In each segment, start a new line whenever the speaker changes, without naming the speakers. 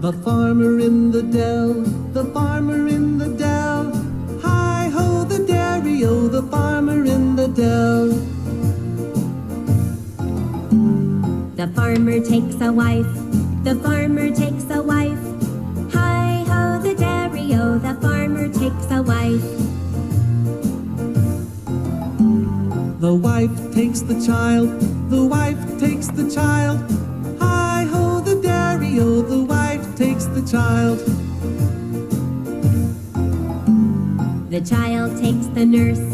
The farmer in the dell, the farmer in the dell. Hi-ho, the dairy-o, the farmer in the dell.
The farmer takes a wife, the farmer takes a wife. Hi-ho, the dairy-o, the farmer takes a wife.
The wife takes the child, the wife takes the child. Hi-ho, the dairy-o, the wife takes the child.
The child takes the nurse,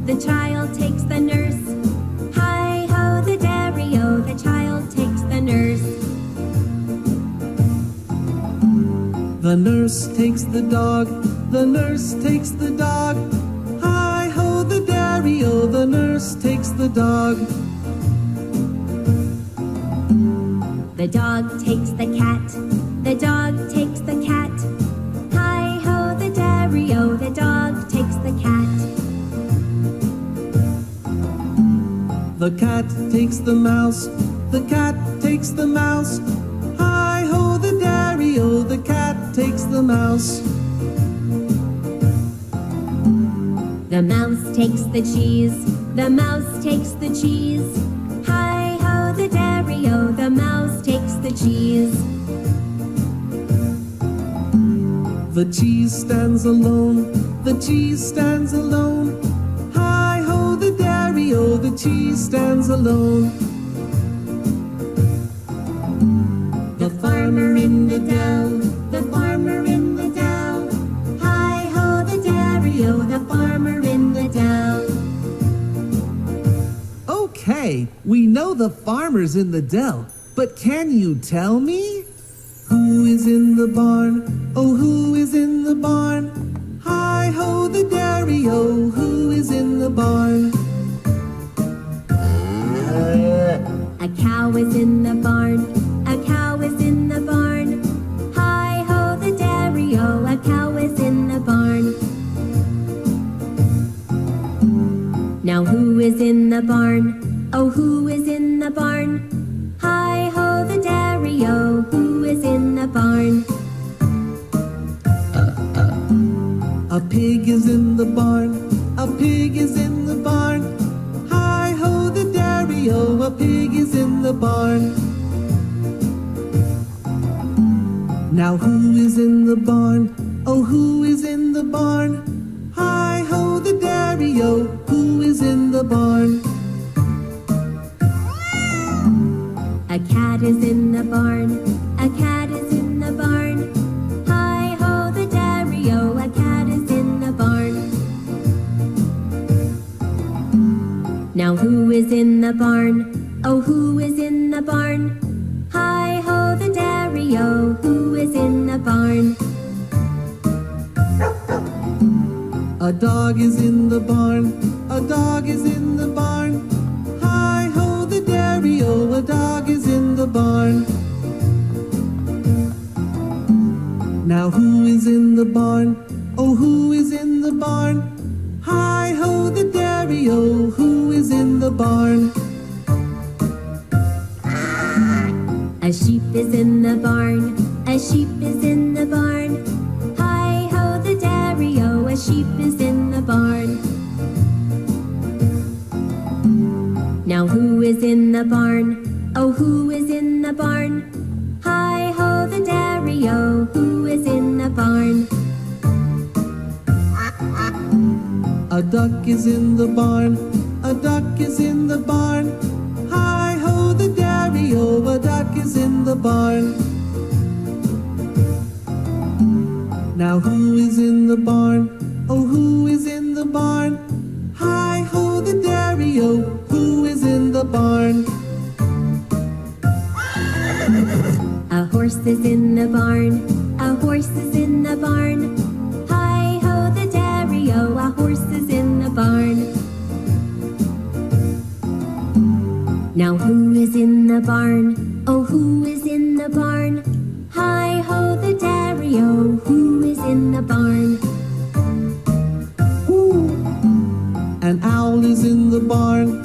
the child takes the nurse. Hi-ho, the dairy-o, the child takes the nurse.
The nurse takes the dog, the nurse takes the dog. Hi-ho, the dairy-o, the nurse takes the dog.
The dog takes the cat, the dog takes the cat. Hi-ho, the dairy-o, the dog takes the cat.
The cat takes the mouse, the cat takes the mouse. Hi-ho, the dairy-o, the cat takes the mouse.
The mouse takes the cheese, the mouse takes the cheese. Hi-ho, the dairy-o, the mouse takes the cheese.
The cheese stands alone, the cheese stands alone. Hi-ho, the dairy-o, the cheese stands alone. The farmer in the dell, the farmer in the dell.
Hi-ho, the dairy-o, the farmer in the dell.
Okay, we know the farmer's in the dell, but can you tell me? Who is in the barn? Oh, who is in the barn? Hi-ho, the dairy-o, who is in the barn?
A cow is in the barn, a cow is in the barn. Hi-ho, the dairy-o, a cow is in the barn. Now who is in the barn? Oh, who is in the barn? Hi-ho, the dairy-o, who is in the barn?
A pig is in the barn, a pig is in the barn. Hi-ho, the dairy-o, a pig is in the barn. Now who is in the barn? Oh, who is in the barn? Hi-ho, the dairy-o, who is in the barn?
A cat is in the barn, a cat is in the barn. Hi-ho, the dairy-o, a cat is in the barn. Now who is in the barn? Oh, who is in the barn? Hi-ho, the dairy-o, who is in the barn?
A dog is in the barn, a dog is in the barn. Hi-ho, the dairy-o, a dog is in the barn. Now who is in the barn? Oh, who is in the barn? Hi-ho, the dairy-o, who is in the barn?
A sheep is in the barn, a sheep is in the barn. Hi-ho, the dairy-o, a sheep is in the barn. Now who is in the barn? Oh, who is in the barn? Hi-ho, the dairy-o, who is in the barn?
A duck is in the barn, a duck is in the barn. Hi-ho, the dairy-o, a duck is in the barn. Now who is in the barn? Oh, who is in the barn? Hi-ho, the dairy-o, who is in the barn?
A horse is in the barn, a horse is in the barn. Hi-ho, the dairy-o, a horse is in the barn. Now who is in the barn? Oh, who is in the barn? Hi-ho, the dairy-o, who is in the barn?
An owl is in the barn,